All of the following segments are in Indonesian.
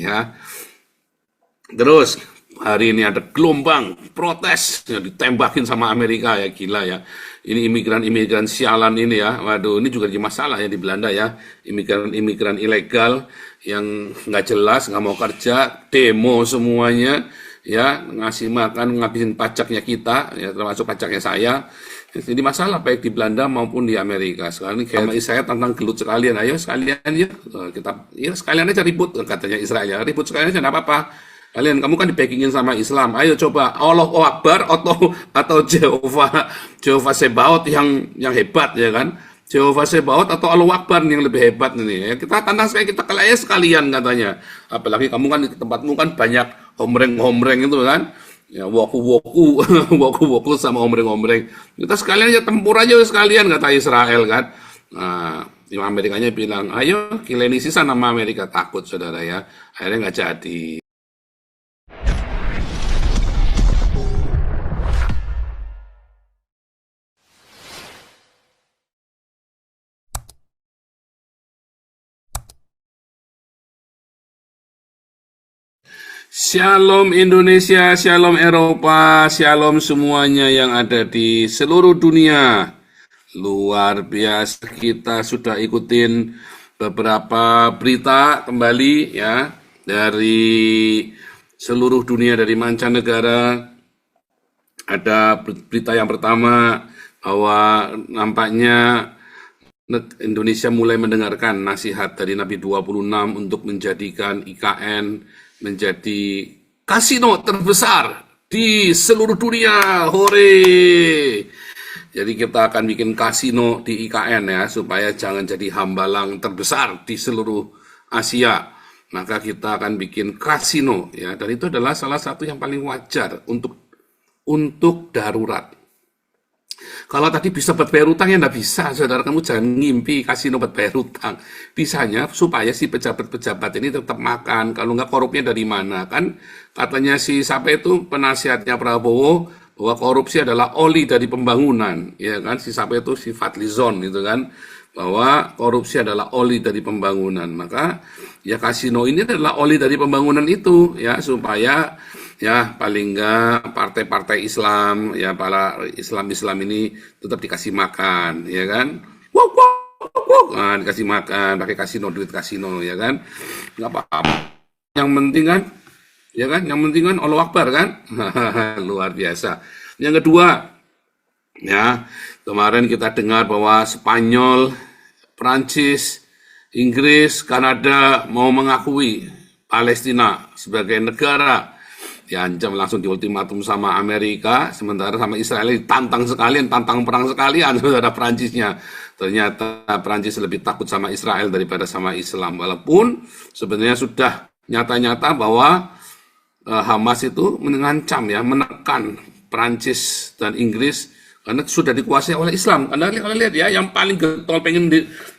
ya. Terus hari ini ada gelombang protes yang ditembakin sama Amerika ya, gila ya. Ini imigran-imigran sialan ini ya. Waduh, ini juga jadi masalah ya di Belanda ya. Imigran-imigran ilegal yang nggak jelas, nggak mau kerja, demo semuanya ya, ngasih makan, ngabisin pajaknya kita ya, termasuk pajaknya saya. Jadi masalah baik di Belanda maupun di Amerika. Sekarang ini kayak saya tantang gelut sekalian. Ayo sekalian ya, kita ya sekalian aja ribut katanya Israel ya. Ribut sekalian aja, enggak apa-apa. Kalian, kamu kan dibackingin sama Islam. Ayo coba Allahu Akbar atau Jehovah Sebaot yang hebat ya kan? Jehovah Sebaot atau Allahu Akbar yang lebih hebat ini. Ya, kita tantang sekali, kita kelaya sekalian katanya. Apalagi kamu kan di tempatmu kan banyak homreng-homreng itu kan. Ya, woku-woku, woku-woku sama homreng-homreng. Kita sekalian aja tempur aja sekalian kata Israel kan. Nah, Amerikanya bilang, ayo kileni sisa nama Amerika, takut saudara ya. Akhirnya nggak jadi. Shalom Indonesia, shalom Eropa, shalom semuanya yang ada di seluruh dunia. Luar biasa, kita sudah ikutin beberapa berita kembali ya dari seluruh dunia, dari mancanegara. Ada berita yang pertama bahwa nampaknya Indonesia mulai mendengarkan nasihat dari Nabi 26 untuk menjadikan IKN menjadi kasino terbesar di seluruh dunia. Hore! Jadi kita akan bikin kasino di IKN ya, supaya jangan jadi hambalang terbesar di seluruh Asia. Maka kita akan bikin kasino ya, dan itu adalah salah satu yang paling wajar untuk darurat. Kalau tadi bisa buat bayar utang ya enggak bisa, saudara, kamu jangan ngimpi kasino buat bayar utang. Bisanya supaya si pejabat-pejabat ini tetap makan, kalau enggak korupnya dari mana? Kan katanya si siapa itu penasihatnya Prabowo, bahwa korupsi adalah oli dari pembangunan, ya kan? Si siapa itu, si Fadlizon gitu kan, bahwa korupsi adalah oli dari pembangunan. Maka ya kasino ini adalah oli dari pembangunan itu ya, supaya ya paling enggak partai-partai Islam ya, para Islam ini tetap dikasih makan ya kan. Wok wok wok, nah, dikasih makan pakai kasino, duit kasino ya kan, nggak apa-apa, yang penting kan ya kan, yang penting kan Allahu Akbar kan. Luar biasa. Yang kedua ya, kemarin kita dengar bahwa Spanyol, Prancis, Inggris, Kanada mau mengakui Palestina sebagai negara. Diancam langsung, diultimatum sama Amerika, sementara sama Israel ditantang sekalian, tantang perang sekalian, saudara. Prancisnya. Ternyata Prancis lebih takut sama Israel daripada sama Islam. Walaupun sebenarnya sudah nyata-nyata bahwa Hamas itu mengancam ya, menekan Prancis dan Inggris karena sudah dikuasai oleh Islam. Anda lihat ya, yang paling getol pengen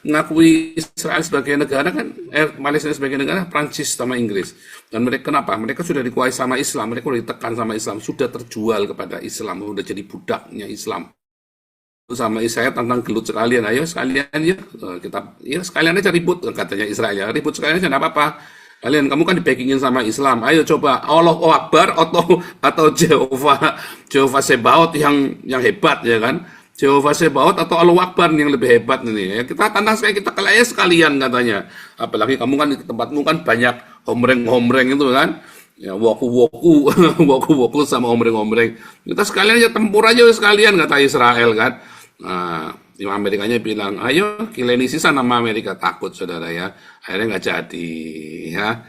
mengakui Israel sebagai negara kan, Palestina sebagai negara, Prancis sama Inggris. Dan mereka kenapa? Mereka sudah dikuasai sama Islam, mereka sudah ditekan sama Islam, sudah terjual kepada Islam, sudah jadi budaknya Islam. Sama Israel tantang gelut sekalian, ayo sekalian ya, kita ya sekalian aja ribut katanya Israel ya, ribut sekalian aja, enggak apa-apa. Kalian, kamu kan dibackingin sama Islam. Ayo coba Allahu Akbar atau Jehovah Sebaot yang hebat ya kan? Jehovah Sebaot atau Allahu Akbar yang lebih hebat ini. Ya, kita tantang sekali, kita kelaya sekalian katanya. Apalagi kamu kan di tempatmu kan banyak homreng-homreng itu kan. Ya, woku-woku, woku-woku sama homreng-homreng. Kita sekalian aja tempur aja sekalian kata Israel kan. Nah, Amerikanya bilang, ayo kileni sisa nama Amerika, takut saudara ya. Akhirnya nggak jadi ya.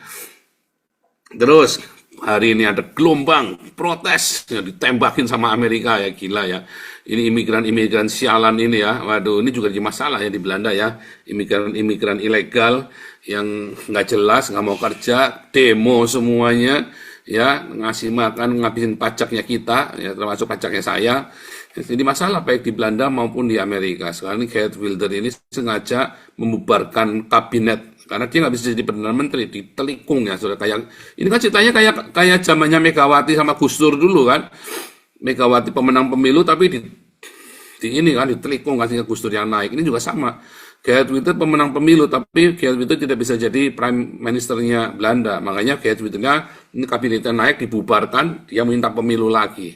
Terus hari ini ada gelombang protes yang ditembakin sama Amerika ya, gila ya. Ini imigran-imigran sialan ini ya. Waduh, ini juga jadi masalah ya di Belanda ya. Imigran-imigran ilegal yang nggak jelas, nggak mau kerja, demo semuanya ya, ngasih makan, ngabisin pajaknya kita ya, termasuk pajaknya saya. Jadi masalah baik di Belanda maupun di Amerika. Sekarang ini Geert Wilder ini sengaja membubarkan kabinet karena dia nggak bisa jadi perdana menteri, ditelikung ya, saudara. Kayak ini kan ceritanya kayak zamannya Megawati sama Gus Dur dulu kan. Megawati pemenang pemilu tapi di ini kan ditelikung, kasihnya Gus Dur yang naik. Ini juga sama. Geert Wilders pemenang pemilu, tapi Geert Wilders tidak bisa jadi prime ministernya Belanda. Makanya Geert Wilders ini kabinetnya naik, dibubarkan, dia minta pemilu lagi.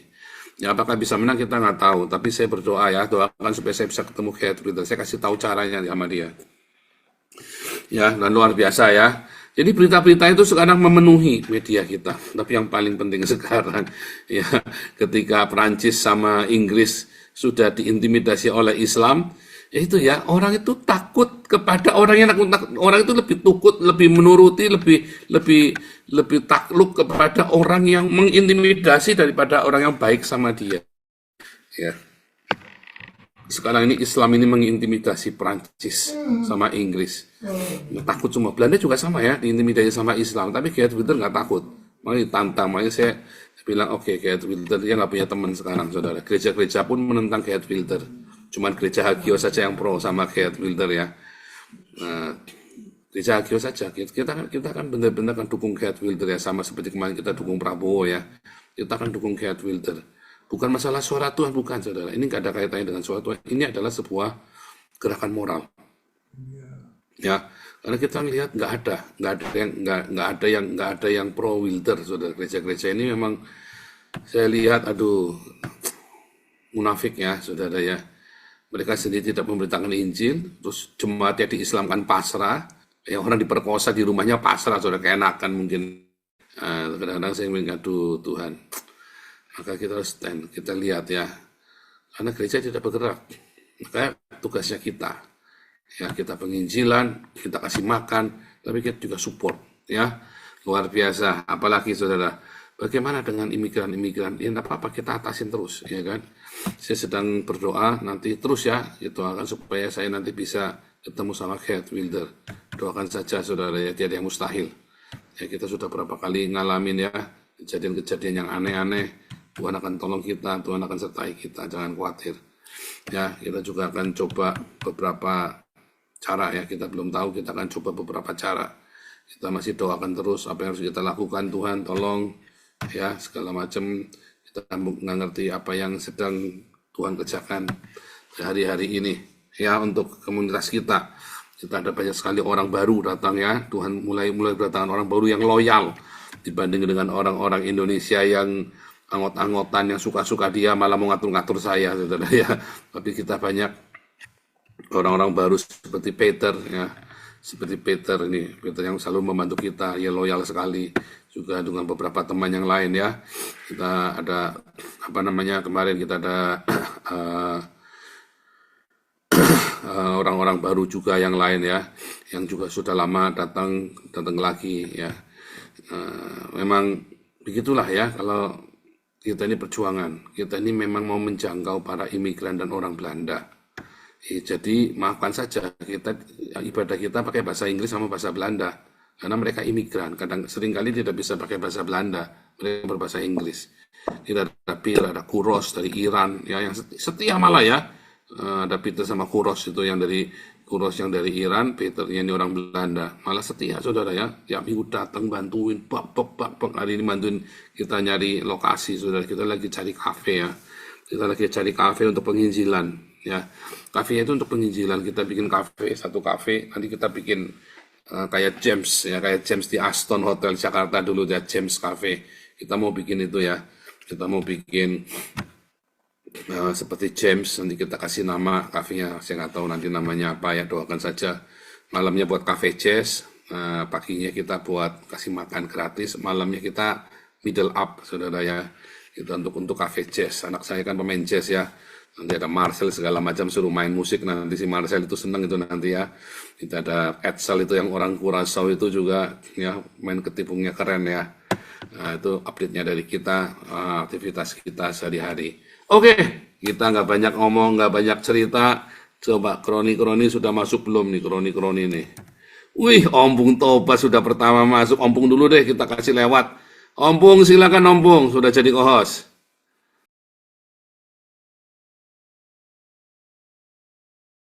Ya, apakah bisa menang kita nggak tahu, tapi saya berdoa ya, doakan supaya saya bisa ketemu Geert Wilders. Saya kasih tahu caranya sama dia. Ya, dan luar biasa ya. Jadi berita-berita itu sekarang memenuhi media kita. Tapi yang paling penting sekarang, ya, ketika Prancis sama Inggris sudah diintimidasi oleh Islam, ya itu ya, orang itu takut kepada orang yang orang itu lebih takut, lebih menuruti, lebih takluk kepada orang yang mengintimidasi daripada orang yang baik sama dia. Ya. Sekarang ini Islam ini mengintimidasi Prancis sama Inggris. Takut semua. Belanda juga sama ya, diintimidasi sama Islam. Tapi Geert Wilders nggak takut. Makanya ditantang. Makanya saya bilang, oke, Geert Wilders dia nggak punya teman sekarang, saudara. Gereja-gereja pun menentang Geert Wilders. Cuman gereja Hagio saja yang pro sama Geert Wilders ya. Nah, gereja Hagio saja. Kita kan benar-benar kan dukung Geert Wilders ya. Sama seperti kemarin kita dukung Prabowo ya. Kita akan dukung Geert Wilders. Bukan masalah suara Tuhan, bukan saudara. Ini nggak ada kaitannya dengan suara Tuhan. Ini adalah sebuah gerakan moral. Ya, karena kita lihat nggak ada yang pro Wilders, saudara. Gereja-gereja ini memang saya lihat, aduh, munafik ya, saudara ya. Mereka sendiri tidak memberitakan Injil, terus jemaatnya diislamkan pasrah, ya orang diperkosa di rumahnya pasrah, saudara, keenakan mungkin. Kadang-kadang saya ingin aduh Tuhan. Maka kita harus stand, kita lihat ya, karena gereja tidak bergerak, maka tugasnya kita, ya kita penginjilan, kita kasih makan, tapi kita juga support, ya luar biasa. Apalagi saudara, bagaimana dengan imigran-imigran? Ya tidak apa-apa, kita atasin terus, ya kan? Saya sedang berdoa nanti terus ya, doakan supaya saya nanti bisa ketemu sama Geert Wilders. Doakan saja saudara ya, tiada yang mustahil. Ya kita sudah berapa kali ngalamin ya kejadian-kejadian yang aneh-aneh. Tuhan akan tolong kita, Tuhan akan sertai kita, jangan khawatir. Ya, kita juga akan coba beberapa cara ya, kita belum tahu, kita akan coba beberapa cara. Kita masih doakan terus apa yang harus kita lakukan, Tuhan tolong ya, segala macam. Kita nggak ngerti apa yang sedang Tuhan kerjakan hari-hari ini ya untuk komunitas kita. Kita ada banyak sekali orang baru datang ya, Tuhan mulai berdatangan orang baru yang loyal dibanding dengan orang-orang Indonesia yang anggot-anggotan yang suka-suka dia malah mau ngatur-ngatur saya, saudara ya. Tapi kita banyak orang-orang baru seperti Peter ya, seperti Peter ini, Peter yang selalu membantu kita, ya loyal sekali. Juga dengan beberapa teman yang lain ya. Kita ada kemarin kita ada orang-orang baru juga yang lain ya, yang juga sudah lama datang lagi ya. Memang begitulah ya, kalau kita ini perjuangan, kita ini memang mau menjangkau para imigran dan orang Belanda. Jadi maafkan saja, ibadah kita pakai bahasa Inggris sama bahasa Belanda, karena mereka imigran. Seringkali tidak bisa pakai bahasa Belanda, mereka berbahasa Inggris. Kita ada Peter, ada Kuros dari Iran, ya yang setia malah ya. Ada Peter sama Kuros itu yang dari Iran, Peternya ini orang Belanda, malah setia saudara ya, tiap minggu datang bantuin, hari ini bantuin kita nyari lokasi, saudara. Kita lagi cari kafe ya, kita lagi cari kafe untuk penginjilan ya, kafe itu untuk penginjilan. Kita bikin satu kafe, nanti kita bikin kayak James di Aston Hotel Jakarta dulu ya, James Cafe. Kita mau bikin itu ya, kita mau bikin seperti James, nanti kita kasih nama kafenya, saya nggak tahu nanti namanya apa ya, doakan saja. Malamnya buat cafe jazz, paginya kita buat kasih makan gratis, malamnya kita middle up, saudara ya. Kita untuk cafe jazz, anak saya kan pemain jazz ya, nanti ada Marcel segala macam suruh main musik, nanti si Marcel itu seneng itu nanti ya. Kita ada Edsel itu yang orang Curaçao itu juga ya, main ketipungnya keren ya. Nah, itu update-nya dari kita, aktivitas kita sehari-hari. Oke, kita nggak banyak ngomong, nggak banyak cerita. Coba kroni-kroni sudah masuk belum nih, kroni-kroni nih? Wih, Ompung Toba sudah pertama masuk. Ompung dulu deh, kita kasih lewat. Ompung, silakan Ompung, sudah jadi co-host.